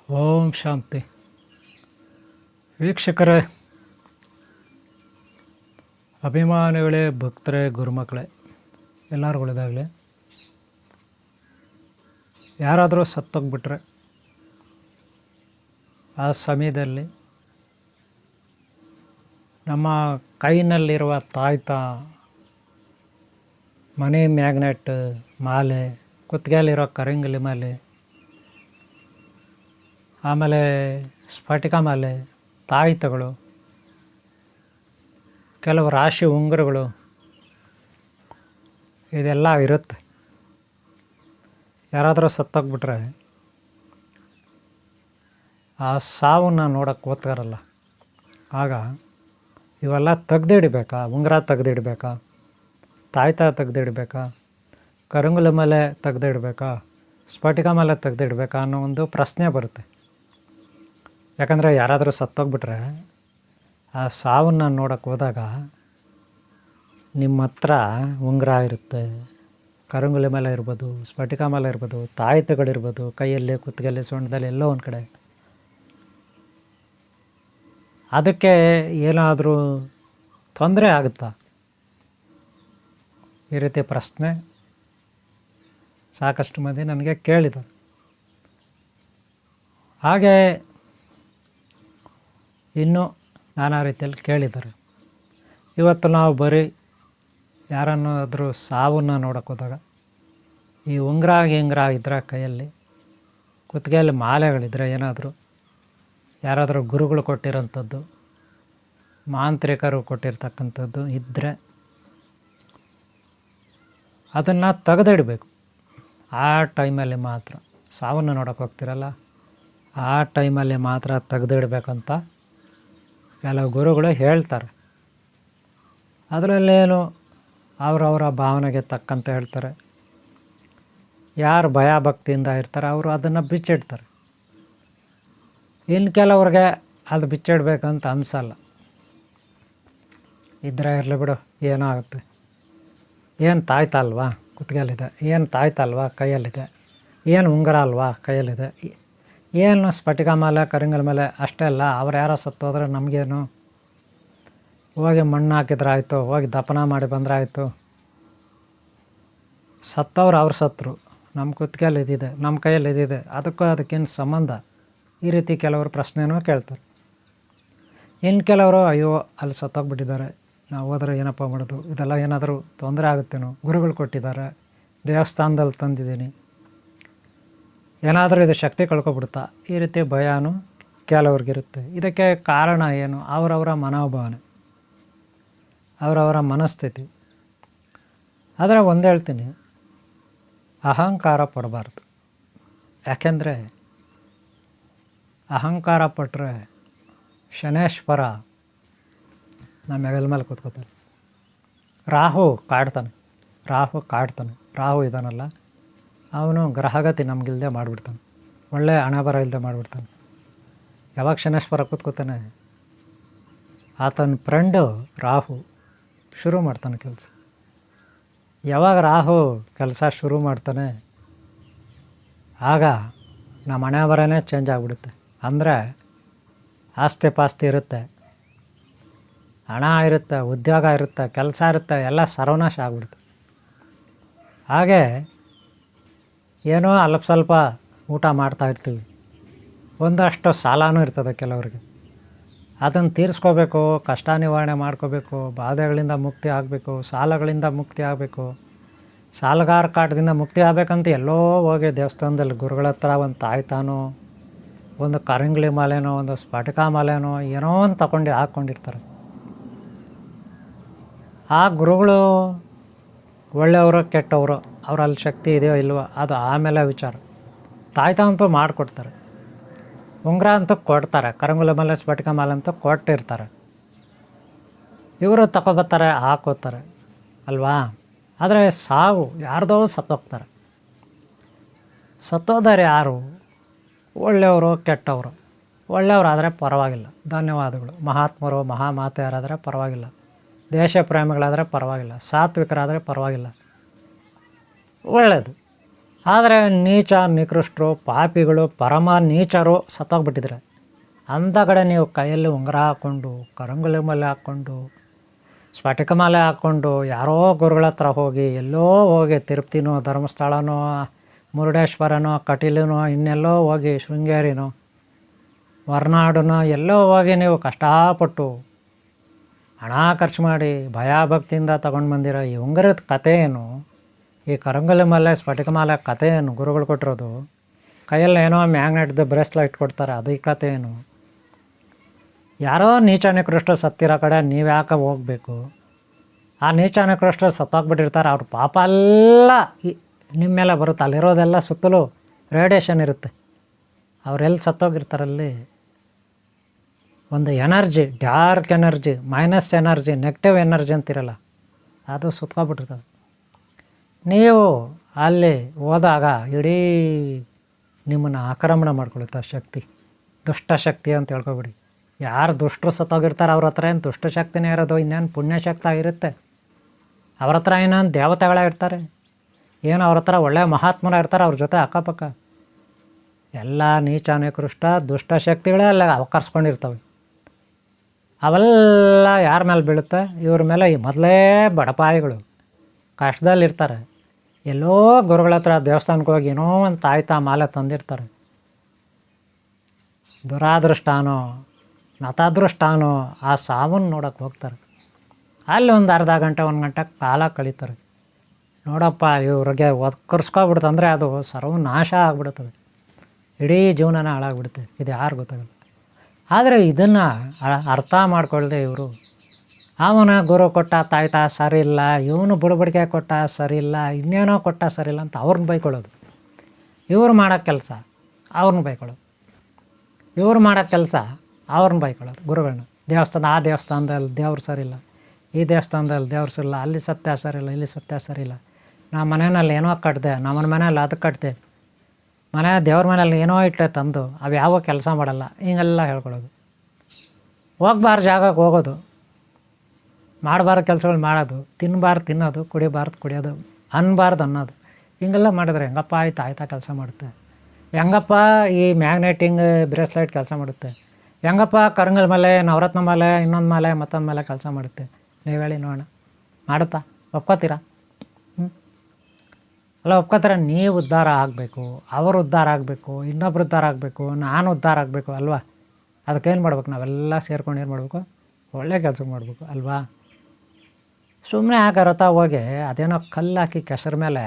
ಓಂ ಶಾಂತಿ. ವೀಕ್ಷಕರೇ, ಅಭಿಮಾನಿಗಳೇ, ಭಕ್ತರೇ, ಗುರುಮಕ್ಕಳೇ, ಎಲ್ಲರಿಗಳಿದಾಗಲಿ. ಯಾರಾದರೂ ಸತ್ತೋಗ್ಬಿಟ್ರೆ ಆ ಸಮಯದಲ್ಲಿ ನಮ್ಮ ಕೈನಲ್ಲಿರುವ ತಾಯ್ತ, ಮನಿ ಮ್ಯಾಗ್ನೆಟ್ ಮಾಲೆ, ಕುತ್ತಿಗೆಯಲ್ಲಿರೋ ಕರಂಗಲಿ ಮಾಲೆ, ಆಮೇಲೆ ಸ್ಫಟಿಕ ಮಾಲೆ, ತಾಯ್ತಗಳು, ಕೆಲವು ರಾಶಿ ಉಂಗುರಗಳು, ಇದೆಲ್ಲ ಇರುತ್ತೆ. ಯಾರಾದರೂ ಸತ್ತೋಗ್ಬಿಟ್ರೆ ಆ ಸಾವನ್ನು ನೋಡೋಕ್ಕೆ ಓದ್ತಾರಲ್ಲ, ಆಗ ಇವೆಲ್ಲ ತೆಗ್ದಿಡಬೇಕಾ, ಉಂಗುರ ತೆಗ್ದಿಡಬೇಕಾ, ತಾಯ್ತ ತೆಗ್ದಿಡಬೇಕಾ, ಕರಂಗುಲಿ ಮೇಲೆ ತೆಗ್ದಿಡಬೇಕಾ, ಸ್ಫಟಿಕ ಮೇಲೆ ತೆಗ್ದಿಡಬೇಕಾ ಅನ್ನೋ ಒಂದು ಪ್ರಶ್ನೆ ಬರುತ್ತೆ. ಯಾಕಂದರೆ ಯಾರಾದರೂ ಸತ್ತೋಗ್ಬಿಟ್ರೆ ಆ ಸಾವನ್ನು ನೋಡೋಕ್ಕೆ ಹೋದಾಗ ನಿಮ್ಮ ಹತ್ರ ಉಂಗುರ ಇರುತ್ತೆ, ಕರಂಗುಲಿ ಮೇಲೆ ಇರ್ಬೋದು, ಸ್ಫಟಿಕ ಮೇಲೆ ಇರ್ಬೋದು, ತಾಯ್ತಗಳಿರ್ಬೋದು, ಕೈಯಲ್ಲಿ, ಕುತ್ತಿಗೆಯಲ್ಲಿ, ಸೊಂಟದಲ್ಲಿ, ಎಲ್ಲೋ ಒಂದು ಕಡೆ. ಅದಕ್ಕೆ ಏನಾದರೂ ತೊಂದರೆ ಆಗುತ್ತಾ? ಈ ರೀತಿ ಪ್ರಶ್ನೆ ಸಾಕಷ್ಟು ಮಂದಿ ನನಗೆ ಕೇಳಿದ್ದಾರೆ. ಹಾಗೆ ಇನ್ನೂ ನಾನಾ ರೀತಿಯಲ್ಲಿ ಕೇಳಿದ್ದಾರೆ. ಇವತ್ತು ನಾವು ಬರೀ ಯಾರನ್ನಾದರೂ ಸಾವನ್ನು ನೋಡೋಕೆ ಹೋದಾಗ ಈ ಉಂಗುರ ಇದ್ದರೆ ಕೈಯಲ್ಲಿ, ಕುತ್ತಿಗೆಯಲ್ಲಿ ಮಾಲೆಗಳಿದ್ದರೆ, ಏನಾದರೂ ಯಾರಾದರೂ ಗುರುಗಳು ಕೊಟ್ಟಿರೋಂಥದ್ದು, ಮಾಂತ್ರಿಕರು ಕೊಟ್ಟಿರ್ತಕ್ಕಂಥದ್ದು ಇದ್ದರೆ ಅದನ್ನು ತೆಗೆದಿಡಬೇಕು. ಆ ಟೈಮಲ್ಲಿ ಮಾತ್ರ, ಸಾವನ್ನು ನೋಡೋಕೆ ಹೋಗ್ತಿರಲ್ಲ ಆ ಟೈಮಲ್ಲಿ ಮಾತ್ರ ತೆಗೆದಿಡಬೇಕಂತ ಕೆಲವು ಗುರುಗಳು ಹೇಳ್ತಾರೆ. ಅದರಲ್ಲೇನು ಅವರವರ ಭಾವನೆಗೆ ತಕ್ಕಂತೆ ಹೇಳ್ತಾರೆ. ಯಾರು ಭಯ ಭಕ್ತಿಯಿಂದ ಇರ್ತಾರೆ ಅವರು ಅದನ್ನು ಬಿಚ್ಚಿಡ್ತಾರೆ. ಇನ್ನು ಕೆಲವ್ರಿಗೆ ಅದು ಬಿಚ್ಚಿಡ್ಬೇಕಂತ ಅನಿಸಲ್ಲ. ಇದ್ರೆ ಇರಲಿ ಬಿಡು, ಏನೋ ಆಗುತ್ತೆ, ಏನು ತಾಯ್ತ ಅಲ್ವಾ ಕುತ್ತಿಗೆಯಲ್ಲಿದೆ, ಏನು ತಾಯ್ತ ಅಲ್ವಾ ಕೈಯಲ್ಲಿದೆ, ಏನು ಉಂಗುರ ಅಲ್ವಾ ಕೈಯಲ್ಲಿದೆ, ಏನು ಸ್ಫಟಿಕ ಮಾಲೆ, ಕರಿಂಗಲ ಮೇಲೆ ಅಷ್ಟೇ ಅಲ್ಲ. ಅವ್ರು ಯಾರೋ ಸತ್ತೋದ್ರೆ ನಮಗೇನು, ಹೋಗಿ ಮಣ್ಣು ಹಾಕಿದ್ರೆ ಆಯಿತು, ಹೋಗಿ ದಫನ ಮಾಡಿ ಬಂದರೆ ಆಯಿತು. ಸತ್ತವ್ರು ಅವ್ರು ಸತ್ತರು, ನಮ್ಮ ಕುತ್ತಿಗೆಯಲ್ಲಿ ಇದಿದೆ, ನಮ್ಮ ಕೈಯಲ್ಲಿ ಇದಿದೆ, ಅದಕ್ಕೇನು ಸಂಬಂಧ? ಈ ರೀತಿ ಕೆಲವರು ಪ್ರಶ್ನೆನೂ ಕೇಳ್ತಾರೆ. ಇನ್ನು ಕೆಲವರು ಅಯ್ಯೋ ಅಲ್ಲಿ ಸತ್ತೋಗ್ಬಿಟ್ಟಿದ್ದಾರೆ, ನಾವು ಹೋದ್ರೆ ಏನಪ್ಪ ಮಾಡೋದು, ಇದೆಲ್ಲ ಏನಾದರೂ ತೊಂದರೆ ಆಗುತ್ತೇನೋ, ಗುರುಗಳು ಕೊಟ್ಟಿದ್ದಾರೆ, ದೇವಸ್ಥಾನದಲ್ಲಿ ತಂದಿದ್ದೀನಿ, ಏನಾದರೂ ಇದು ಶಕ್ತಿ ಕಳ್ಕೊಬಿಡುತ್ತಾ, ಈ ರೀತಿ ಭಯನೂ ಕೆಲವ್ರಿಗಿರುತ್ತೆ. ಇದಕ್ಕೆ ಕಾರಣ ಏನು? ಅವರವರ ಮನೋಭಾವನೆ, ಅವರವರ ಮನಸ್ಥಿತಿ. ಆದರೆ ಒಂದು ಹೇಳ್ತೀನಿ, ಅಹಂಕಾರ ಪಡಬಾರ್ದು. ಯಾಕೆಂದರೆ ಅಹಂಕಾರ ಪಟ್ಟರೆ ಶನೇಶ್ವರ ನಮ್ಮ ಹೆಗಲ ಮೇಲೆ ಕೂತ್ಕೋತಾನೆ, ರಾಹು ಕಾಡ್ತಾನೆ. ರಾಹು ಇದಾನಲ್ಲ, ಅವನು ಗ್ರಹಗತಿ ನಮಗಿಲ್ಲದೆ ಮಾಡಿಬಿಡ್ತಾನೆ, ಒಳ್ಳೆಯ ಹಣ ಬರ ಇಲ್ಲದೆ ಮಾಡಿಬಿಡ್ತಾನೆ. ಯಾವಾಗ ಶನೇಶ್ವರ ಕೂತ್ಕೋತಾನೆ, ಆತನ ಫ್ರೆಂಡು ರಾಹು ಶುರು ಮಾಡ್ತಾನೆ ಕೆಲಸ. ಯಾವಾಗ ರಾಹು ಕೆಲಸ ಶುರು ಮಾಡ್ತಾನೆ, ಆಗ ನಮ್ಮ ಹಣೆ ಬರನೇ ಚೇಂಜ್ ಆಗಿಬಿಡುತ್ತೆ. ಅಂದರೆ ಆಸ್ತಿ ಪಾಸ್ತಿ ಇರುತ್ತೆ, ಹಣ ಇರುತ್ತೆ, ಉದ್ಯೋಗ ಇರುತ್ತೆ, ಕೆಲಸ ಇರುತ್ತೆ, ಎಲ್ಲ ಸರ್ವನಾಶ ಆಗಿಬಿಡುತ್ತೆ. ಹಾಗೆ ಏನೋ ಅಲ್ಪ ಸ್ವಲ್ಪ ಊಟ ಮಾಡ್ತಾಯಿರ್ತೀವಿ, ಒಂದಷ್ಟು ಸಾಲನೂ ಇರ್ತದೆ ಕೆಲವರಿಗೆ. ಅದನ್ನು ತೀರಿಸ್ಕೋಬೇಕು, ಕಷ್ಟ ನಿವಾರಣೆ ಮಾಡ್ಕೋಬೇಕು, ಬಾಧೆಗಳಿಂದ ಮುಕ್ತಿ ಆಗಬೇಕು, ಸಾಲಗಳಿಂದ ಮುಕ್ತಿ ಆಗಬೇಕು, ಸಾಲಗಾರ ಕಾಟದಿಂದ ಮುಕ್ತಿ ಆಗಬೇಕಂತ ಎಲ್ಲೋ ಹೋಗಿ ದೇವಸ್ಥಾನದಲ್ಲಿ ಗುರುಗಳ ಹತ್ರ ಒಂದು ತಾಯ್ತಾನೋ, ಒಂದು ಕರಂಗಲಿ ಮಾಲೆನೋ, ಒಂದು ಸ್ಫಟಿಕ ಮಾಲೆನೋ ಏನೋ ಒಂದು ತಗೊಂಡು ಹಾಕ್ಕೊಂಡಿರ್ತಾರೆ. ಆ ಗುರುಗಳು ಒಳ್ಳೆಯವರು ಕೆಟ್ಟವರು, ಅವರಲ್ಲಿ ಶಕ್ತಿ ಇದೆಯೋ ಇಲ್ವೋ ಅದು ಆಮೇಲೆ ವಿಚಾರ. ತಾಯ್ತ ಅಂತೂ ಮಾಡಿಕೊಡ್ತಾರೆ, ಉಂಗುರ ಅಂತೂ ಕೊಡ್ತಾರೆ, ಕರಂಗುಲಿ ಮಾಲೆ, ಸ್ಫಟಿಕ ಮಾಲೆ ಅಂತೂ ಕೊಟ್ಟಿರ್ತಾರೆ. ಇವರು ತಗೊಬರ್ತಾರೆ, ಹಾಕೋತಾರೆ ಅಲ್ವಾ. ಆದರೆ ಸಾವು ಯಾರ್ದೋ ಸತ್ತೋಗ್ತಾರೆ. ಸತ್ತೋದಾರೆ ಯಾರು? ಒಳ್ಳೆಯವರು ಕೆಟ್ಟವರು. ಒಳ್ಳೆಯವರಾದರೆ ಪರವಾಗಿಲ್ಲ, ಧನ್ಯವಾದಗಳು. ಮಹಾತ್ಮರು ಮಹಾಮಾತೆಯರಾದರೆ ಪರವಾಗಿಲ್ಲ, ದೇಶ ಪ್ರೇಮಿಗಳಾದರೆ ಪರವಾಗಿಲ್ಲ, ಸಾತ್ವಿಕರಾದರೆ ಪರವಾಗಿಲ್ಲ, ಒಳ್ಳೆಯದು. ಆದರೆ ನೀಚ ನಿಕೃಷ್ಟರು ಪಾಪಿಗಳು ಪರಮ ನೀಚರು ಸತ್ತೋಗ್ಬಿಟ್ಟಿದ್ರೆ ಅಂಥ ಕಡೆ ನೀವು ಕೈಯಲ್ಲಿ ಉಂಗುರ ಹಾಕ್ಕೊಂಡು ಕರಂಗುಲಿ ಮಾಲೆ ಹಾಕ್ಕೊಂಡು ಸ್ಫಟಿಕ ಮಾಲೆ ಹಾಕ್ಕೊಂಡು ಯಾರೋ ಗುರುಗಳ ಹತ್ರ ಹೋಗಿ ಎಲ್ಲೋ ಹೋಗಿ ತಿರುಪ್ತಿನೋ ಧರ್ಮಸ್ಥಳನೋ ಮುರುಡೇಶ್ವರನೋ ಕಟೀಲನೋ ಇನ್ನೆಲ್ಲೋ ಹೋಗಿ ಶೃಂಗೇರಿನೋ ಹೊರನಾಡನೋ ಎಲ್ಲೋ ಹೋಗಿ ನೀವು ಕಷ್ಟಪಟ್ಟು ಹಣ ಖರ್ಚು ಮಾಡಿ ಭಯಭಕ್ತಿಯಿಂದ ತೊಗೊಂಡು ಬಂದಿರೋ ಈ ಉಂಗುರದ ಕಥೆ ಏನು, ಈ ಕರಂಗುಲಿ ಮಾಲೆ ಸ್ಫಟಿಕ ಮಾಲೆ ಕಥೆ ಏನು, ಗುರುಗಳು ಕೊಟ್ಟಿರೋದು ಕೈಯಲ್ಲಿ ಏನೋ ಮ್ಯಾಗ್ನೆಟ್ದು ಬ್ರೇಸ್ಲೈಟ್ ಕೊಡ್ತಾರೆ, ಅದು ಈ ಕಥೆ ಏನು? ಯಾರೋ ನೀಚ ನಿಕೃಷ್ಟರು ಸತ್ತಿರೋ ಕಡೆ ನೀವು ಯಾಕೆ ಹೋಗಬೇಕು? ಆ ನೀಚ ನಿಕೃಷ್ಟರು ಸತ್ತೋಗ್ಬಿಟ್ಟಿರ್ತಾರೆ, ಅವ್ರ ಪಾಪ ಎಲ್ಲ ನಿಮ್ಮ ಮೇಲೆ ಬರುತ್ತೆ. ಅಲ್ಲಿರೋದೆಲ್ಲ ಸುತ್ತಲೂ ರೇಡಿಯೇಷನ್ ಇರುತ್ತೆ. ಅವರೆಲ್ಲಿ ಸತ್ತೋಗಿರ್ತಾರಲ್ಲಿ ಒಂದು energy, dark energy, minus energy, negative energy ಅಂತಿರಲ್ಲ, ಅದು ಸುತ್ಕೊಬಿಟ್ಟಿರ್ತದೆ. ನೀವು ಅಲ್ಲಿ ಹೋದಾಗ ಇಡೀ ನಿಮ್ಮನ್ನು ಆಕ್ರಮಣ ಮಾಡ್ಕೊಳುತ್ತೆ ಶಕ್ತಿ, ದುಷ್ಟಶಕ್ತಿ ಅಂತ ಹೇಳ್ಕೊಬಿಡಿ. ಯಾರು ದುಷ್ಟರು ಸತ್ತೋಗಿರ್ತಾರೆ ಅವ್ರ ಹತ್ರ ಏನು ದುಷ್ಟಶಕ್ತಿನೇ ಇರೋದು, ಇನ್ನೇನು ಪುಣ್ಯಶಕ್ತಿ ಆಗಿರುತ್ತೆ. ಅವ್ರ ಹತ್ರ ಇನ್ನೊಂದು ದೇವತೆಗಳೇ ಇರ್ತಾರೆ, ಏನು ಅವ್ರ ಹತ್ರ ಒಳ್ಳೆಯ ಮಹಾತ್ಮರ ಇರ್ತಾರೆ ಅವ್ರ ಜೊತೆ ಅಕ್ಕಪಕ್ಕ. ಎಲ್ಲ ನೀಚ ನಿಕೃಷ್ಟ ದುಷ್ಟಶಕ್ತಿಗಳೇ ಅಲ್ಲ ಅವಕರ್ಸ್ಕೊಂಡಿರ್ತವೆ. ಅವೆಲ್ಲ ಯಾರ ಮೇಲೆ ಬೀಳುತ್ತೆ? ಇವ್ರ ಮೇಲೆ ಈ ಮೊದಲೇ ಬಡಪಾಯಿಗಳು ಕಷ್ಟದಲ್ಲಿರ್ತಾರೆ. ಎಲ್ಲೋ ಗುರುಗಳ ಹತ್ರ ದೇವಸ್ಥಾನಕ್ಕೆ ಹೋಗಿ ಏನೋ ಒಂದು ತಾಯ್ತಾ ಮಾಲೆ ತಂದಿರ್ತಾರೆ. ದುರಾದೃಷ್ಟಾನೋ ನತಾದೃಷ್ಟಾನೋ ಆ ಸಾವನ್ನು ನೋಡೋಕೆ ಹೋಗ್ತಾರೆ. ಅಲ್ಲಿ ಒಂದು ಅರ್ಧ ಗಂಟೆ 1 ಗಂಟೆ ಕಾಲ ಕಳೀತಾರೆ. ನೋಡಪ್ಪ ಇವ್ರಿಗೆ ಒಕ್ಕರ್ಸ್ಕೊಬಿಡ್ತಂದರೆ ಅದು ಸರ್ವನಾಶ ಆಗಿಬಿಡ್ತದೆ, ಇಡೀ ಜೀವನನ ಹಾಳಾಗ್ಬಿಡುತ್ತೆ. ಇದು ಯಾರು ಗೊತ್ತಾಗಲ್ಲ. ಆದರೆ ಇದನ್ನು ಅರ್ಥ ಮಾಡ್ಕೊಳ್ಳದೆ ಇವರು ಅವನ ಗುರು ಕೊಟ್ಟ ತಾಯ್ತಾ ಸರಿ ಇಲ್ಲ, ಇವನು ಬುಡಬಡಿಕೆ ಕೊಟ್ಟ ಸರಿ ಇಲ್ಲ, ಇನ್ನೇನೋ ಕೊಟ್ಟ ಸರಿ ಇಲ್ಲ ಅಂತ ಅವ್ರನ್ನ ಬೈಕೊಳ್ಳೋದು. ಇವ್ರು ಮಾಡೋ ಕೆಲಸ ಅವ್ರನ್ನ ಬೈಕೊಳ್ಳೋದು, ಇವ್ರು ಮಾಡೋ ಕೆಲಸ ಅವ್ರನ್ನ ಬೈಕೊಳ್ಳೋದು ಗುರುಗಳನ್ನ. ಆ ದೇವಸ್ಥಾನದಲ್ಲಿ ದೇವ್ರು ಸರಿಯಿಲ್ಲ, ಈ ದೇವಸ್ಥಾನದಲ್ಲಿ ದೇವ್ರು ಸರಿಯಿಲ್ಲ, ಅಲ್ಲಿ ಸತ್ಯ ಸರಿಯಿಲ್ಲ, ಇಲ್ಲಿ ಸತ್ಯ ಸರಿಯಿಲ್ಲ, ನಮ್ಮ ಮನೆಯಲ್ಲಿ ಏನೋ ಕಟ್ಟಿದೆ, ನಮ್ಮ ಮನೇಲಿ ಅದು ಕಟ್ಟಿದೆ, ಮನೆ ದೇವ್ರ ಮನೇಲಿ ಏನೋ ಇಟ್ಟೆ ತಂದು ಅವು ಯಾವ ಕೆಲಸ ಮಾಡಲ್ಲ, ಹಿಂಗೆಲ್ಲ ಹೇಳ್ಕೊಳ್ಳೋದು. ಹೋಗ್ಬಾರ್ದು ಜಾಗಕ್ಕೆ ಹೋಗೋದು, ಮಾಡಬಾರ್ದು ಕೆಲಸಗಳು ಮಾಡೋದು, ತಿನ್ನಬಾರ್ದು ತಿನ್ನೋದು, ಕುಡಿಬಾರ್ದು ಕುಡಿಯೋದು, ಅನ್ನಬಾರ್ದು ಅನ್ನೋದು, ಹಿಂಗೆಲ್ಲ ಮಾಡಿದ್ರೆ ಹೆಂಗಪ್ಪ ಆಯ್ತಾ ಕೆಲಸ ಮಾಡುತ್ತೆ? ಹೆಂಗಪ್ಪ ಈ ಮ್ಯಾಗ್ನೆಟಿಂಗ್ ಬ್ರೇಸ್ಲೈಟ್ ಕೆಲಸ ಮಾಡುತ್ತೆ? ಹೆಂಗಪ್ಪ ಕರಂಗುಲಿ ಮಾಲೆ, ನವರತ್ನ ಮಾಲೆ, ಇನ್ನೊಂದು ಮಾಲೆ, ಮತ್ತೊಂದು ಮಾಲೆ ಕೆಲಸ ಮಾಡುತ್ತೆ? ನೀವು ಹೇಳಿ ನೋಡೋಣ. ಮಾಡುತ್ತಾ? ಒಪ್ಕೋತೀರಾ? ಅಲ್ಲ, ಒಪ್ಕೋತೀರ? ನೀವು ಉದ್ಧಾರ ಆಗಬೇಕು, ಅವರು ಉದ್ಧಾರ ಆಗಬೇಕು, ಇನ್ನೊಬ್ರು ಉದ್ಧಾರ ಆಗಬೇಕು, ನಾನು ಉದ್ಧಾರ ಆಗಬೇಕು ಅಲ್ವಾ? ಅದಕ್ಕೇನು ಮಾಡ್ಬೇಕು? ನಾವೆಲ್ಲ ಸೇರ್ಕೊಂಡು ಏನು ಮಾಡಬೇಕು? ಒಳ್ಳೆ ಕೆಲಸ ಮಾಡಬೇಕು ಅಲ್ವಾ? ಸುಮ್ಮನೆ ಆಗಿರತ್ತಾ ಹೋಗಿ ಅದೇನೋ ಕಲ್ಲು ಹಾಕಿ ಕೆಸರ ಮೇಲೆ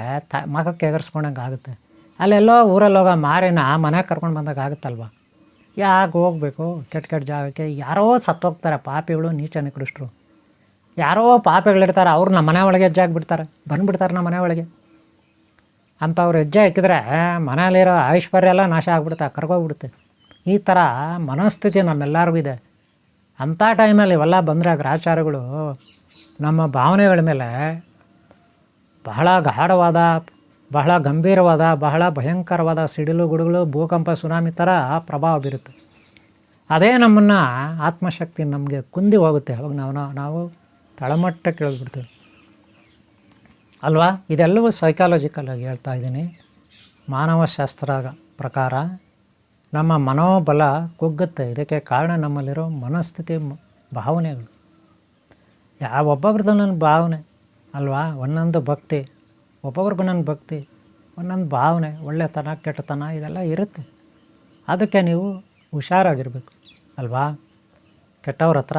ಮಗಕ್ಕೆ ಎಗರ್ಸ್ಕೊಂಡಂಗೆ ಆಗುತ್ತೆ. ಅಲ್ಲೆಲ್ಲೋ ಊರಲ್ಲಿ ಹೋಗೋ ಮಾರಿನ ಮನೆಗೆ ಕರ್ಕೊಂಡು ಬಂದಾಗ ಆಗುತ್ತಲ್ವ? ಯಾಕೆ ಹೋಗಬೇಕು ಕೆಟ್ಟ ಜಾಗಕ್ಕೆ? ಯಾರೋ ಸತ್ತೋಗ್ತಾರೆ ಪಾಪಿಗಳು, ನೀಚ ನಿಕೃಷ್ಟರು. ಯಾರೋ ಪಾಪಿಗಳಿರ್ತಾರೆ, ಅವ್ರು ನಮ್ಮ ಮನೆ ಒಳಗೆ ಹೆಜ್ಜೆ ಹಾಕ್ಬಿಡ್ತಾರೆ, ಬಂದುಬಿಡ್ತಾರೆ ನಮ್ಮ ಮನೆ ಒಳಗೆ. ಅಂಥವ್ರು ಹೆಜ್ಜೆ ಹಾಕಿದ್ರೆ ಮನೆಯಲ್ಲಿರೋ ಐಶ್ವರ್ಯ ಎಲ್ಲ ನಾಶ ಆಗಿಬಿಡುತ್ತೆ, ಕರ್ಕೋಗ್ಬಿಡುತ್ತೆ. ಈ ಥರ ಮನಸ್ಥಿತಿ ನಮ್ಮೆಲ್ಲರಿಗೂ ಇದೆ. ಅಂಥ ಟೈಮಲ್ಲಿ ಇವೆಲ್ಲ ಬಂದರೆ ಗ್ರಹಚಾರಗಳು ನಮ್ಮ ಭಾವನೆಗಳ ಮೇಲೆ ಬಹಳ ಗಾಢವಾದ, ಬಹಳ ಗಂಭೀರವಾದ, ಬಹಳ ಭಯಂಕರವಾದ ಸಿಡಿಲು ಗುಡುಗಳು, ಭೂಕಂಪ, ಸುನಾಮಿ ಥರ ಪ್ರಭಾವ ಬೀರುತ್ತೆ. ಅದೇ ನಮ್ಮನ್ನು ಆತ್ಮಶಕ್ತಿ ನಮಗೆ ಕುಂದಿ ಹೋಗುತ್ತೆ. ಅವಾಗ ನಾವು ತಳಮಟ್ಟಕ್ಕೆ ಇಳಿದ್ಬಿಡ್ತೀವಿ ಅಲ್ವಾ? ಇದೆಲ್ಲವೂ ಸೈಕಾಲಜಿಕಲಾಗಿ ಹೇಳ್ತಾ ಇದ್ದೀನಿ. ಮಾನವಶಾಸ್ತ್ರ ಪ್ರಕಾರ ನಮ್ಮ ಮನೋಬಲ ಕುಗ್ಗುತ್ತೆ. ಇದಕ್ಕೆ ಕಾರಣ ನಮ್ಮಲ್ಲಿರೋ ಮನಸ್ಥಿತಿ, ಭಾವನೆಗಳು. ಒಬ್ಬೊಬ್ರದ್ದು ನನ್ನ ಭಾವನೆ ಅಲ್ವಾ? ಒಂದೊಂದು ಭಕ್ತಿ, ಒಬ್ಬೊಬ್ರಿಗೂ ನನ್ನ ಭಕ್ತಿ, ಒಂದೊಂದು ಭಾವನೆ, ಒಳ್ಳೆತನ ಕೆಟ್ಟತನ ಇದೆಲ್ಲ ಇರುತ್ತೆ. ಅದಕ್ಕೆ ನೀವು ಹುಷಾರಾಗಿರಬೇಕು ಅಲ್ವಾ? ಕೆಟ್ಟವ್ರ ಹತ್ರ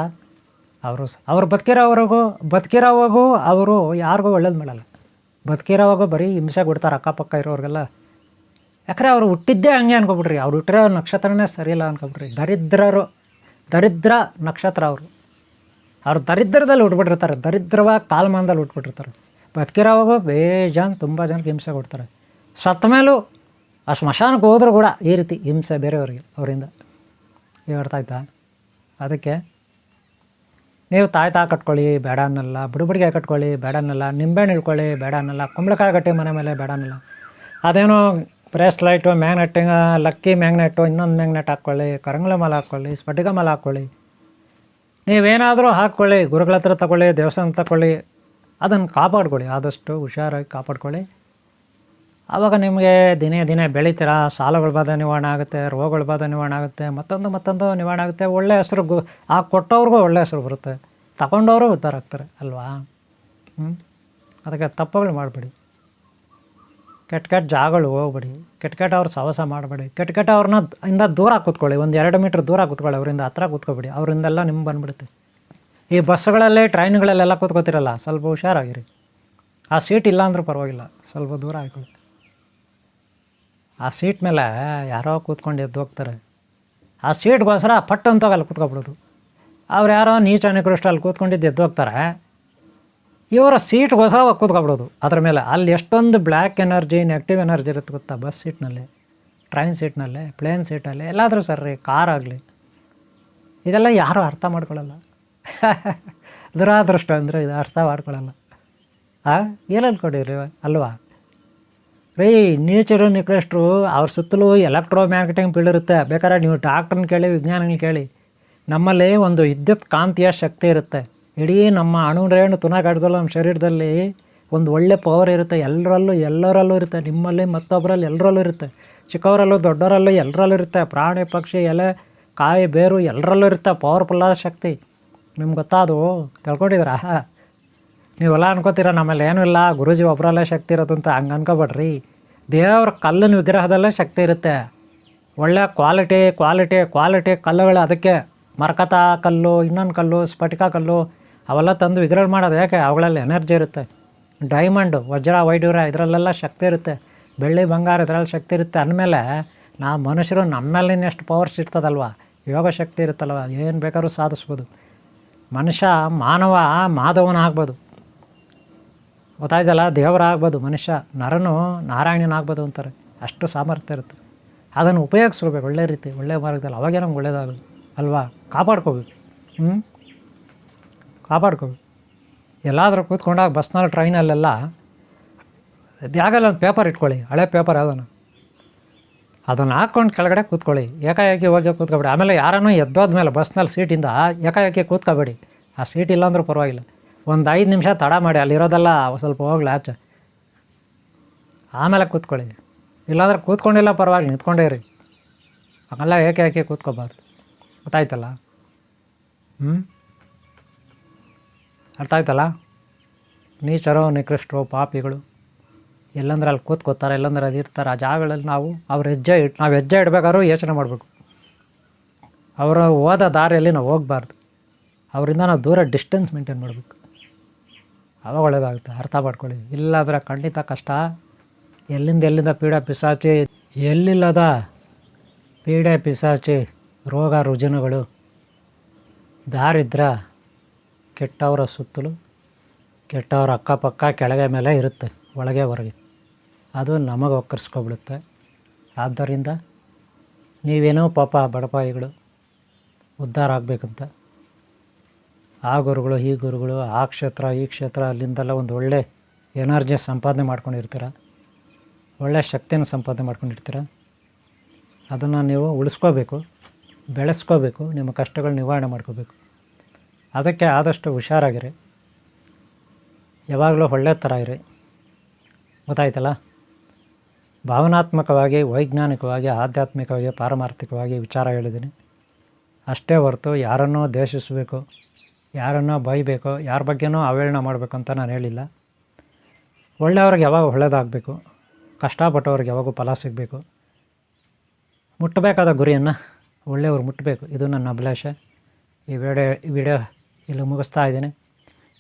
ಅವರು ಬದುಕಿರೋವಾಗೂ ಅವರು ಯಾರಿಗೂ ಒಳ್ಳೇದು ಮಾಡಲ್ಲ. ಬದುಕಿರೋವಾಗೂ ಬರೀ ಹಿಂಸೆ ಕೊಡ್ತಾರೆ ಅಕ್ಕಪಕ್ಕ ಇರೋರಿಗೆಲ್ಲ. ಯಾಕಂದರೆ ಅವರು ಹುಟ್ಟಿದ್ದೇ ಹಂಗೆ ಅನ್ಕೊಬಿಡ್ರಿ, ಅವ್ರು ಹುಟ್ಟಿರೋ ನಕ್ಷತ್ರನೇ ಸರಿಯಿಲ್ಲ ಅನ್ಕೊಬಿಡ್ರಿ. ದರಿದ್ರ ನಕ್ಷತ್ರ ಅವರು ದರಿದ್ರದಲ್ಲಿ ಹುಟ್ಬಿಟ್ಟಿರ್ತಾರೆ, ದರಿದ್ರವಾಗಿ ಕಾಲಮಾನದಲ್ಲಿ ಹುಟ್ಬಿಟ್ಟಿರ್ತಾರೆ. ಬದುಕಿರೋವಾಗೂ ತುಂಬ ಜನಕ್ಕೆ ಹಿಂಸೆ ಕೊಡ್ತಾರೆ. ಸತ್ತ ಮೇಲೂ ಆ ಸ್ಮಶಾನಕ್ಕೆ ಹೋದರೂ ಕೂಡ ಈ ರೀತಿ ಹಿಂಸೆ ಬೇರೆಯವ್ರಿಗೆ ಅವರಿಂದ. ಅರ್ಥ ಆಯ್ತಾ? ಅದಕ್ಕೆ ನೀವು ತಾಯ್ತಾ ಕಟ್ಕೊಳ್ಳಿ ಬೇಡ ಅನ್ನಲ್ಲ, ಬುಡುಬಡಿಗೆ ಕಟ್ಕೊಳ್ಳಿ ಬೇಡ ಅನ್ನಲ್ಲ, ನಿಂಬೆಹಣ್ಣು ಇಟ್ಕೊಳ್ಳಿ ಬೇಡ ಅನ್ನಲ್ಲ, ಕುಂಬಳಕಾಯಿ ಕಟ್ಟಿ ಮನೆ ಮೇಲೆ ಬೇಡ ಅನ್ನಲ್ಲ. ಅದೇನೋ ಬ್ರೇಸ್ಲೈಟು, ಮ್ಯಾಗ್ನೆಟ್ಟಿಂಗ್, ಲಕ್ಕಿ ಮ್ಯಾಗ್ನೆಟು, ಇನ್ನೊಂದು ಮ್ಯಾಗ್ನೆಟ್ ಹಾಕ್ಕೊಳ್ಳಿ, ಕರಂಗುಲಿ ಮಾಲೆ ಹಾಕ್ಕೊಳ್ಳಿ, ಸ್ಫಟಿಕ ಮಾಲೆ ಹಾಕ್ಕೊಳ್ಳಿ, ನೀವೇನಾದರೂ ಹಾಕ್ಕೊಳ್ಳಿ, ಗುರುಗಳ ಹತ್ರ ತಗೊಳ್ಳಿ, ದೇವಸ್ಥಾನ ತಗೊಳ್ಳಿ, ಅದನ್ನು ಕಾಪಾಡ್ಕೊಳ್ಳಿ, ಆದಷ್ಟು ಹುಷಾರಾಗಿ ಕಾಪಾಡ್ಕೊಳ್ಳಿ. ಆವಾಗ ನಿಮಗೆ ದಿನೇ ದಿನೇ ಬೆಳಿತೀರ, ಸಾಲಗಳ ಬಾಧೆ ನಿವಾರಣೆ ಆಗುತ್ತೆ, ರೋಗಗಳ ಬಾಧೆ ನಿವಾರಣೆ ಆಗುತ್ತೆ, ಮತ್ತೊಂದು ನಿವಾರಣೆ ಆಗುತ್ತೆ. ಒಳ್ಳೆ ಹೆಸರು ಆ ಕೊಟ್ಟವ್ರಿಗೂ ಒಳ್ಳೆ ಹೆಸರು ಬರುತ್ತೆ, ತಗೊಂಡವರು ಉದ್ಧಾರ ಆಗ್ತಾರೆ ಅಲ್ವಾ. ಅದಕ್ಕೆ ತಪ್ಪುಗಳು ಮಾಡಬೇಡಿ, ಕೆಟ್ಟ ಜಾಗಗಳು ಹೋಗ್ಬೇಡಿ, ಕೆಟ್ಟ ಅವ್ರ ಸಹವಾಸ ಮಾಡಬೇಡಿ, ಕೆಟ್ಟ ಅವ್ರನ್ನ ಇಂದ ದೂರ ಕೂತ್ಕೊಳ್ಳಿ, ಒಂದು 2 ಮೀಟ್ರ್ ದೂರ ಕೂತ್ಕೊಳ್ಳಿ, ಅವರಿಂದ ಹತ್ರ ಕೂತ್ಕೊಬೇಡಿ, ಅವರಿಂದೆಲ್ಲ ನಿಮ್ಗೆ ಬಂದುಬಿಡುತ್ತೆ. ಈ ಬಸ್ಗಳಲ್ಲಿ ಟ್ರೈನ್ಗಳಲ್ಲೆಲ್ಲ ಕೂತ್ಕೋತಿರಲ್ಲ, ಸ್ವಲ್ಪ ಹುಷಾರಾಗಿರಿ. ಆ ಸೀಟ್ ಇಲ್ಲ ಅಂದರೂ ಪರವಾಗಿಲ್ಲ, ಸ್ವಲ್ಪ ದೂರ ಹಾಕೊಳ್ಳಿ. ಆ ಸೀಟ್ ಮೇಲೆ ಯಾರೋ ಕೂತ್ಕೊಂಡು ಎದ್ದು ಹೋಗ್ತಾರೆ, ಆ ಸೀಟ್ಗೋಸ್ಕರ ಪಟ್ಟು ಅಂತ ಅಲ್ಲಿ ಕೂತ್ಕೊಬಿಡೋದು. ಅವ್ರು ಯಾರೋ ನೀಚ ನಿಕೃಷ್ಟಲ್ಲಿ ಕೂತ್ಕೊಂಡಿದ್ದು ಎದ್ದು ಹೋಗ್ತಾರೆ, ಇವರ ಸೀಟ್ಗೋಸ್ಕರ ಕೂತ್ಕೊಬಿಡೋದು ಅದ್ರ ಮೇಲೆ. ಅಲ್ಲಿ ಎಷ್ಟೊಂದು ಬ್ಲ್ಯಾಕ್ ಎನರ್ಜಿ, ನೆಗೆಟಿವ್ ಎನರ್ಜಿ ಇರುತ್ತೆ ಗೊತ್ತಾ ಬಸ್ ಸೀಟ್ನಲ್ಲಿ, ಟ್ರೈನ್ ಸೀಟ್ನಲ್ಲಿ, ಪ್ಲೇನ್ ಸೀಟಲ್ಲಿ, ಎಲ್ಲಾದರೂ ಸರ್ರಿ, ಕಾರ್ ಆಗಲಿ. ಇದೆಲ್ಲ ಯಾರೂ ಅರ್ಥ ಮಾಡ್ಕೊಳ್ಳಲ್ಲ. ದುರಾದೃಷ್ಟ ಅಂದರೆ ಇದು ಅರ್ಥ ಮಾಡ್ಕೊಳ್ಳಲ್ಲ. ಏನಲ್ಲಿ ಕೊಡಿರಿ ಅಲ್ವಾ ರೀ. ನೇಚರು ನಿಕೃಷ್ಟರು ಅವ್ರ ಸುತ್ತಲೂ ಎಲೆಕ್ಟ್ರೋ ಮ್ಯಾಗ್ನೆಟಿಕ್ ಫೀಲ್ಡ್ ಇರುತ್ತೆ. ಬೇಕಾದ್ರೆ ನೀವು ಡಾಕ್ಟ್ರನ್ನ ಕೇಳಿ, ವಿಜ್ಞಾನಿಗಳನ್ನ ಕೇಳಿ, ನಮ್ಮಲ್ಲಿ ಒಂದು ವಿದ್ಯುತ್ ಕಾಂತೀಯ ಶಕ್ತಿ ಇರುತ್ತೆ. ಇಡೀ ನಮ್ಮ ಅಣುರೇಣು ತುನಗಾಡ್ದಲ್ಲೂ ನಮ್ಮ ಶರೀರದಲ್ಲಿ ಒಂದು ಒಳ್ಳೆ ಪವರ್ ಇರುತ್ತೆ. ಎಲ್ಲರಲ್ಲೂ ಇರುತ್ತೆ, ನಿಮ್ಮಲ್ಲಿ ಮತ್ತೊಬ್ಬರಲ್ಲಿ ಎಲ್ಲರಲ್ಲೂ ಇರುತ್ತೆ, ಚಿಕ್ಕವರಲ್ಲೂ ದೊಡ್ಡವರಲ್ಲೂ ಎಲ್ಲರಲ್ಲೂ ಇರುತ್ತೆ. ಪ್ರಾಣಿ ಪಕ್ಷಿ ಎಲೆ ಕಾಯಿ ಬೇರು ಎಲ್ಲರಲ್ಲೂ ಇರುತ್ತೆ ಪವರ್ಫುಲ್ಲಾದ ಶಕ್ತಿ. ನಿಮ್ಗೆ ಗೊತ್ತಾ ಅದು? ತಿಳ್ಕೊಂಡಿದ್ದೀರಾ? ನೀವೆಲ್ಲ ಅನ್ಕೋತೀರ ನಮ್ಮಲ್ಲಿ ಏನೂ ಇಲ್ಲ, ಗುರೂಜಿ ಒಬ್ಬರಲ್ಲೇ ಶಕ್ತಿ ಇರೋದು ಅಂತ. ಹಂಗೆ ಅನ್ಕೋಬೇಡ್ರಿ. ದೇವ್ರ ಕಲ್ಲಿನ ವಿಗ್ರಹದಲ್ಲೇ ಶಕ್ತಿ ಇರುತ್ತೆ. ಒಳ್ಳೆ ಕ್ವಾಲಿಟಿ ಕಲ್ಲುಗಳು. ಅದಕ್ಕೆ ಮರಕತ ಕಲ್ಲು, ಇನ್ನೊಂದು ಕಲ್ಲು, ಸ್ಫಟಿಕ ಕಲ್ಲು ಅವೆಲ್ಲ ತಂದು ವಿಗ್ರಹ ಮಾಡೋದು ಯಾಕೆ? ಅವುಗಳಲ್ಲಿ ಎನರ್ಜಿ ಇರುತ್ತೆ. ಡೈಮಂಡು, ವಜ್ರ, ವೈಡೂರ್ಯ ಇದರಲ್ಲೆಲ್ಲ ಶಕ್ತಿ ಇರುತ್ತೆ. ಬೆಳ್ಳಿ, ಬಂಗಾರ ಇದರಲ್ಲಿ ಶಕ್ತಿ ಇರುತ್ತೆ. ಅಂದಮೇಲೆ ನಾವು ಮನುಷ್ಯರು ನಮ್ಮೇಲೆ ಎಷ್ಟು ಪವರ್ಸ್ ಇರ್ತದಲ್ವ, ಯೋಗ ಶಕ್ತಿ ಇರುತ್ತಲ್ವ, ಏನು ಬೇಕಾದ್ರೂ ಸಾಧಿಸ್ಬೋದು. ಮನುಷ್ಯ ಮಾನವ ಮಾಧವನ ಆಗ್ಬೋದು, ಗೊತ್ತಾಯ್ತಲ್ಲ. ದೇವರ ಆಗ್ಬೋದು ಮನುಷ್ಯ, ನರನು ನಾರಾಯಣನ ಆಗ್ಬೋದು ಅಂತಾರೆ. ಅಷ್ಟು ಸಾಮರ್ಥ್ಯ ಇರುತ್ತೆ. ಅದನ್ನು ಉಪಯೋಗಿಸ್ಕೋಬೇಕು ಒಳ್ಳೆ ರೀತಿ, ಒಳ್ಳೆ ಮಾರ್ಗದಲ್ಲಿ. ಅವಾಗೇ ನಮ್ಗೆ ಒಳ್ಳೇದಾಗೋದು ಅಲ್ವಾ. ಕಾಪಾಡ್ಕೋಬೇಕು, ಕಾಪಾಡ್ಕೋಬೇಕು. ಎಲ್ಲಾದರೂ ಕೂತ್ಕೊಂಡಾಗ ಬಸ್ನಲ್ಲಿ, ಟ್ರೈನಲ್ಲೆಲ್ಲ ಜಾಗಲ್ಲಿ ಒಂದು ಪೇಪರ್ ಇಟ್ಕೊಳ್ಳಿ, ಹಳೆ ಪೇಪರ್ ಅದನ್ನು ಹಾಕ್ಕೊಂಡು ಕೆಳಗಡೆ ಕೂತ್ಕೊಳ್ಳಿ. ಏಕಾಏಕಿ ಹೋಗಿ ಕೂತ್ಕೊಬೇಡಿ. ಆಮೇಲೆ ಯಾರನ್ನೂ ಎದ್ದೋದ್ಮೇಲೆ ಬಸ್ನಲ್ಲಿ ಸೀಟಿಂದ ಏಕಾಏಕಿ ಕೂತ್ಕೋಬೇಡಿ. ಆ ಸೀಟ್ ಇಲ್ಲಾಂದ್ರೂ ಪರವಾಗಿಲ್ಲ, ಒಂದು 5 ನಿಮಿಷ ತಡ ಮಾಡಿ, ಅಲ್ಲಿರೋದೆಲ್ಲ ಸ್ವಲ್ಪ ಹೋಗ್ಲಿ ಆಚೆ, ಆಮೇಲೆ ಕೂತ್ಕೊಳ್ಳಿ. ಇಲ್ಲಾಂದ್ರೆ ಕೂತ್ಕೊಂಡಿಲ್ಲ ಪರವಾಗಿಲ್ಲ, ನಿಂತ್ಕೊಂಡೇ ಇರಿ. ಹಾಗೆಲ್ಲ ಏಕಾಏಕಿ ಕೂತ್ಕೋಬಾರ್ದು. ಗೊತ್ತಾಯ್ತಲ್ಲ? ಅರ್ಥ ಆಯ್ತಲ್ಲ? ನೀಚರು, ನಿಕೃಷ್ಟರು, ಪಾಪಿಗಳು ಎಲ್ಲಂದ್ರೆ ಅಲ್ಲಿ ಕೂತ್ಕೋತಾರೆ, ಎಲ್ಲಂದ್ರೆ ಅದು ಇರ್ತಾರೆ. ಆ ಜಾಗಗಳಲ್ಲಿ ನಾವು ಹೆಜ್ಜೆ ಇಡಬೇಕಾದ್ರೂ ಯೋಚನೆ ಮಾಡಬೇಕು. ಅವರ ಹೋದ ದಾರಿಯಲ್ಲಿ ನಾವು ಹೋಗಬಾರ್ದು. ಅವರಿಂದ ನಾವು ದೂರ ಡಿಸ್ಟೆನ್ಸ್ ಮೇಂಟೈನ್ ಮಾಡಬೇಕು. ಅವಾಗ ಒಳ್ಳೆಯದಾಗುತ್ತೆ. ಅರ್ಥ ಮಾಡ್ಕೊಳ್ಳಿ. ಇಲ್ಲಾಂದರೆ ಖಂಡಿತ ಕಷ್ಟ. ಎಲ್ಲಿಂದ ಪೀಡೆ ಪಿಸಾಚಿ, ಎಲ್ಲಿಲ್ಲದ ಪೀಡೆ ಪಿಸಾಚಿ, ರೋಗ ರುಜಿನಗಳು, ದಾರಿದ್ರ, ಕೆಟ್ಟವರ ಸುತ್ತಲೂ, ಕೆಟ್ಟವರ ಅಕ್ಕಪಕ್ಕ, ಕೆಳಗೆ ಮೇಲೆ ಇರುತ್ತೆ, ಒಳಗೆ ಹೊರಗೆ. ಅದು ನಮಗೆ ಒಕ್ಕರ್ಸ್ಕೊಬಿಡುತ್ತೆ. ಆದ್ದರಿಂದ ನೀವೇನೋ ಪಾಪ ಬಡಪಾಯಿಗಳು ಉದ್ಧಾರ ಆಗಬೇಕಂತ ಆ ಗುರುಗಳು, ಈ ಗುರುಗಳು, ಆ ಕ್ಷೇತ್ರ, ಈ ಕ್ಷೇತ್ರ, ಅಲ್ಲಿಂದೆಲ್ಲ ಒಂದು ಒಳ್ಳೆ ಎನರ್ಜಿ ಸಂಪಾದನೆ ಮಾಡ್ಕೊಂಡಿರ್ತೀರ, ಒಳ್ಳೆ ಶಕ್ತಿಯನ್ನು ಸಂಪಾದನೆ ಮಾಡ್ಕೊಂಡಿರ್ತೀರ. ಅದನ್ನು ನೀವು ಉಳಿಸ್ಕೋಬೇಕು, ಬೆಳೆಸ್ಕೋಬೇಕು, ನಿಮ್ಮ ಕಷ್ಟಗಳು ನಿವಾರಣೆ ಮಾಡ್ಕೋಬೇಕು. ಅದಕ್ಕೆ ಆದಷ್ಟು ಹುಷಾರಾಗಿರಿ, ಯಾವಾಗಲೂ ಒಳ್ಳೆ ಥರ ಇರಿ. ಗೊತ್ತಾಯ್ತಲ್ಲ? ಭಾವನಾತ್ಮಕವಾಗಿ, ವೈಜ್ಞಾನಿಕವಾಗಿ, ಆಧ್ಯಾತ್ಮಿಕವಾಗಿ, ಪಾರಮಾರ್ಥಿಕವಾಗಿ ವಿಚಾರ ಹೇಳಿದ್ದೀನಿ ಅಷ್ಟೇ ಹೊರತು ಯಾರನ್ನೋ ದ್ವೇಷಿಸಬೇಕು, ಯಾರನ್ನೋ ಬೈಬೇಕು, ಯಾರ ಬಗ್ಗೆನೂ ಅವೇಳನ ಮಾಡಬೇಕು ಅಂತ ನಾನು ಹೇಳಿಲ್ಲ. ಒಳ್ಳೆಯವ್ರಿಗೆ ಯಾವಾಗ ಒಳ್ಳೆಯದಾಗಬೇಕು, ಕಷ್ಟಪಟ್ಟವ್ರಿಗೆ ಯಾವಾಗೂ ಫಲ ಸಿಗಬೇಕು. ಮುಟ್ಟಬೇಕಾದ ಗುರಿಯನ್ನು ಒಳ್ಳೆಯವ್ರು ಮುಟ್ಟಬೇಕು. ಇದು ನನ್ನ ಅಭಿಲಾಷೆ. ಈ ವಿಡಿಯೋ ಇಲ್ಲಿ ಮುಗಿಸ್ತಾ ಇದ್ದೀನಿ.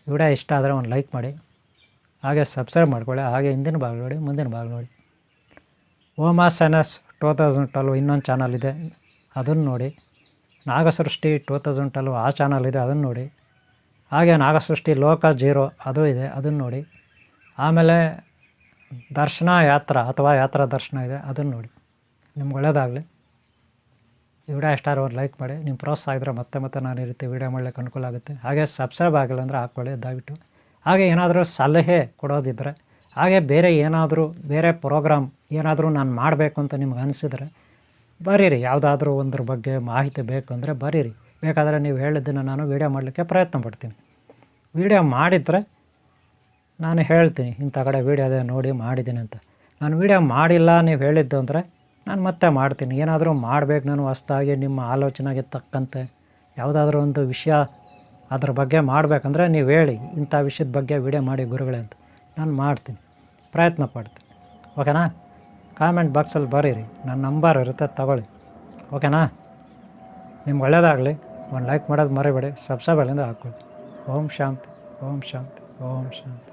ವಿಡಿಯೋ ಇಷ್ಟ ಆದರೆ ಒಂದು ಲೈಕ್ ಮಾಡಿ, ಹಾಗೆ ಸಬ್ಸ್ಕ್ರೈಬ್ ಮಾಡ್ಕೊಳ್ಳಿ. ಹಾಗೆ ಹಿಂದಿನ ಭಾಗ ನೋಡಿ, ಮುಂದಿನ ಭಾಗ ನೋಡಿ. ಓಮಾಸನಸ್ 2012 ಇನ್ನೊಂದು ಚಾನಲ್ ಇದೆ, ಅದನ್ನು ನೋಡಿ. ನಾಗಸೃಷ್ಟಿ 2012 ಆ ಚಾನಲ್ ಇದೆ, ಅದನ್ನು ನೋಡಿ. ಹಾಗೆ ನಾಗಸೃಷ್ಟಿ ಲೋಕ 0 ಅದು ಇದೆ, ಅದನ್ನು ನೋಡಿ. ಆಮೇಲೆ ದರ್ಶನ ಯಾತ್ರಾ ಅಥವಾ ಯಾತ್ರಾ ದರ್ಶನ ಇದೆ, ಅದನ್ನು ನೋಡಿ. ನಿಮ್ಗೆ ಒಳ್ಳೆಯದಾಗಲಿ. ಈ ವಿಡಿಯೋ ಇಷ್ಟಾದ್ರೆ ಒಂದು ಲೈಕ್ ಮಾಡಿ. ನಿಮ್ಮ ಪ್ರೋತ್ಸಾಹ ಇದ್ದರೆ ಮತ್ತೆ ನಾನು ಈ ರೀತಿ ವಿಡಿಯೋ ಮಾಡಲಿಕ್ಕೆ ಅನುಕೂಲ ಆಗುತ್ತೆ. ಹಾಗೆ ಸಬ್ಸ್ಕ್ರೈಬ್ ಆಗಿಲ್ಲ ಅಂದರೆ ಹಾಕ್ಕೊಳ್ಳಿ ದಯವಿಟ್ಟು. ಹಾಗೆ ಏನಾದರೂ ಸಲಹೆ ಕೊಡೋದಿದ್ದರೆ, ಹಾಗೆ ಬೇರೆ ಪ್ರೋಗ್ರಾಮ್ ಏನಾದರೂ ನಾನು ಮಾಡಬೇಕು ಅಂತ ನಿಮ್ಗೆ ಅನಿಸಿದರೆ ಬರೀರಿ. ಯಾವುದಾದ್ರೂ ಒಂದ್ರ ಬಗ್ಗೆ ಮಾಹಿತಿ ಬೇಕು ಅಂದರೆ ಬರೀರಿ. ಬೇಕಾದರೆ ನೀವು ಹೇಳಿದ್ದನ್ನು ನಾನು ವೀಡಿಯೋ ಮಾಡಲಿಕ್ಕೆ ಪ್ರಯತ್ನ ಪಡ್ತೀನಿ. ವೀಡಿಯೋ ಮಾಡಿದರೆ ನಾನು ಹೇಳ್ತೀನಿ, ಇಂಥ ಕಡೆ ವೀಡಿಯೋ ಅದೇ ನೋಡಿ ಮಾಡಿದ್ದೀನಿ ಅಂತ. ನಾನು ವೀಡಿಯೋ ಮಾಡಿಲ್ಲ ನೀವು ಹೇಳಿದ್ದು ಅಂದರೆ ನಾನು ಮತ್ತೆ ಮಾಡ್ತೀನಿ. ಏನಾದರೂ ಮಾಡಬೇಕು ನಾನು ಹೊಸ್ದಾಗಿ ನಿಮ್ಮ ಆಲೋಚನೆಗೆ ತಕ್ಕಂತೆ ಯಾವುದಾದ್ರೂ ಒಂದು ವಿಷಯ ಅದ್ರ ಬಗ್ಗೆ ಮಾಡಬೇಕಂದ್ರೆ ನೀವು ಹೇಳಿ, ಇಂಥ ವಿಷಯದ ಬಗ್ಗೆ ವೀಡಿಯೋ ಮಾಡಿ ಗುರುಗಳೇ ಅಂತ, ನಾನು ಮಾಡ್ತೀನಿ, ಪ್ರಯತ್ನ ಪಡ್ತೀನಿ. ಓಕೆನಾ? ಕಾಮೆಂಟ್ ಬಾಕ್ಸಲ್ಲಿ ಬರೀರಿ, ನನ್ನ ನಂಬರ್ ಇರುತ್ತೆ ತಗೊಳ್ಳಿ. ಓಕೆನಾ? ನಿಮ್ಗೆ ಒಳ್ಳೆಯದಾಗಲಿ. ಒಂದು ಲೈಕ್ ಮಾಡೋದು ಮರಿಬೇಡಿ, ಸಬ್ಸ್ಕ್ರೈಬ್ ಅಲ್ಲಿಂದ ಹಾಕ್ಕೊಳ್ಳಿ. ಓಂ ಶಾಂತಿ, ಓಂ ಶಾಂತಿ, ಓಂ ಶಾಂತಿ.